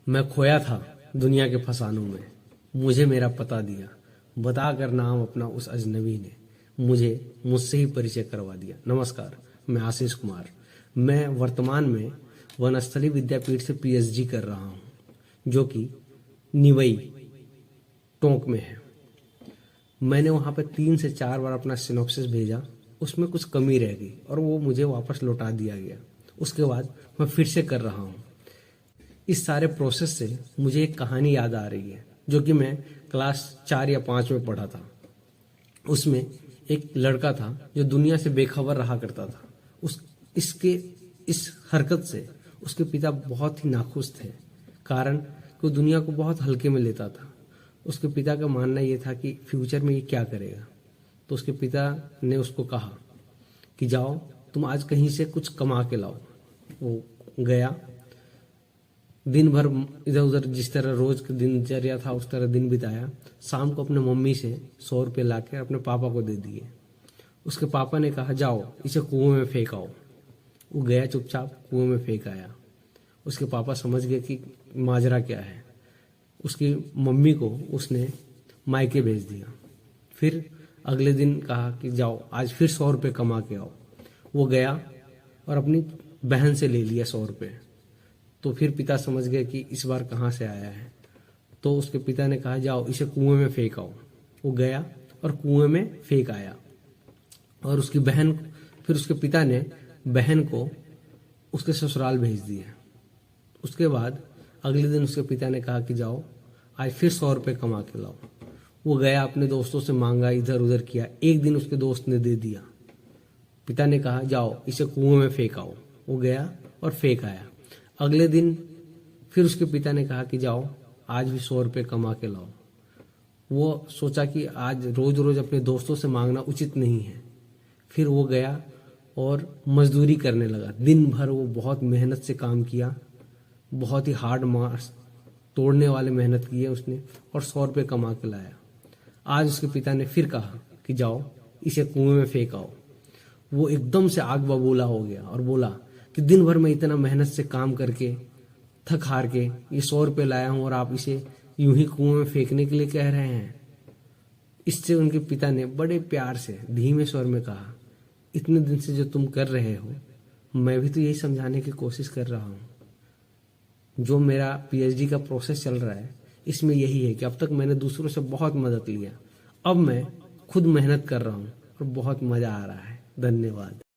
मैं खोया था दुनिया के फसानों में, मुझे मेरा पता दिया, बताकर नाम अपना उस अजनबी ने मुझे मुझसे ही परिचय करवा दिया। नमस्कार, मैं आशीष कुमार। मैं वर्तमान में वनस्थली विद्यापीठ से पीएचडी कर रहा हूँ, जो कि निवई टोंक में है। मैंने वहाँ पे 3 से 4 बार अपना सिनॉप्सिस भेजा, उसमें कुछ कमी रह गई और वो मुझे वापस लौटा दिया गया। उसके बाद मैं फिर से कर रहा हूँ। इस सारे प्रोसेस से मुझे एक कहानी याद आ रही है, जो कि मैं क्लास 4 या 5 में पढ़ा था। उसमें एक लड़का था जो दुनिया से बेखबर रहा करता था। इस हरकत से उसके पिता बहुत ही नाखुश थे, कारण कि वो दुनिया को बहुत हल्के में लेता था। उसके पिता का मानना ये था कि फ्यूचर में ये क्या करेगा। तो उसके पिता ने उसको कहा कि जाओ तुम आज कहीं से कुछ कमा के लाओ। वो गया, दिन भर इधर उधर जिस तरह रोज की दिनचर्या था उस तरह दिन बिताया। शाम को अपने मम्मी से 100 रुपये लाके अपने पापा को दे दिए। उसके पापा ने कहा जाओ इसे कुएं में फेंक आओ। वो गया, चुपचाप कुएं में फेंक आया। उसके पापा समझ गए कि माजरा क्या है। उसकी मम्मी को उसने मायके भेज दिया। फिर अगले दिन कहा कि जाओ आज फिर 100 रुपये कमा के आओ। वो गया और अपनी बहन से ले लिया 100 रुपये। तो फिर पिता समझ गए कि इस बार कहाँ से आया है। तो उसके पिता ने कहा जाओ इसे कुएं में फेंक आओ। वो गया और कुएं में फेंक आया। और उसकी बहन, फिर उसके पिता ने बहन को उसके ससुराल भेज दिया। उसके बाद अगले दिन उसके पिता ने कहा कि जाओ आज फिर 100 रुपये कमा के लाओ। वो गया, अपने दोस्तों से मांगा, इधर उधर किया। एक दिन उसके दोस्त ने दे दिया। पिता ने कहा जाओ इसे कुएं में फेंक आओ। वो गया और फेंक आया। अगले दिन फिर उसके पिता ने कहा कि जाओ आज भी 100 रुपये कमा के लाओ। वो सोचा कि आज रोज रोज अपने दोस्तों से मांगना उचित नहीं है। फिर वो गया और मजदूरी करने लगा। दिन भर वो बहुत मेहनत से काम किया, बहुत ही हार्ड मार्क्स तोड़ने वाले मेहनत की है उसने, और 100 रुपये कमा के लाया। आज उसके पिता ने फिर कहा कि जाओ इसे कुएं में फेंक आओ। वो एकदम से आग बबूला हो गया और बोला कि दिन भर मैं इतना मेहनत से काम करके थक हार के ये 100 रुपये लाया हूं और आप इसे यूं ही कुएं में फेंकने के लिए कह रहे हैं। इससे उनके पिता ने बड़े प्यार से धीमे स्वर में कहा, इतने दिन से जो तुम कर रहे हो मैं भी तो यही समझाने की कोशिश कर रहा हूँ। जो मेरा पीएचडी का प्रोसेस चल रहा है इसमें यही है कि अब तक मैंने दूसरों से बहुत मदद लिया, अब मैं खुद मेहनत कर रहा हूँ और बहुत मजा आ रहा है। धन्यवाद।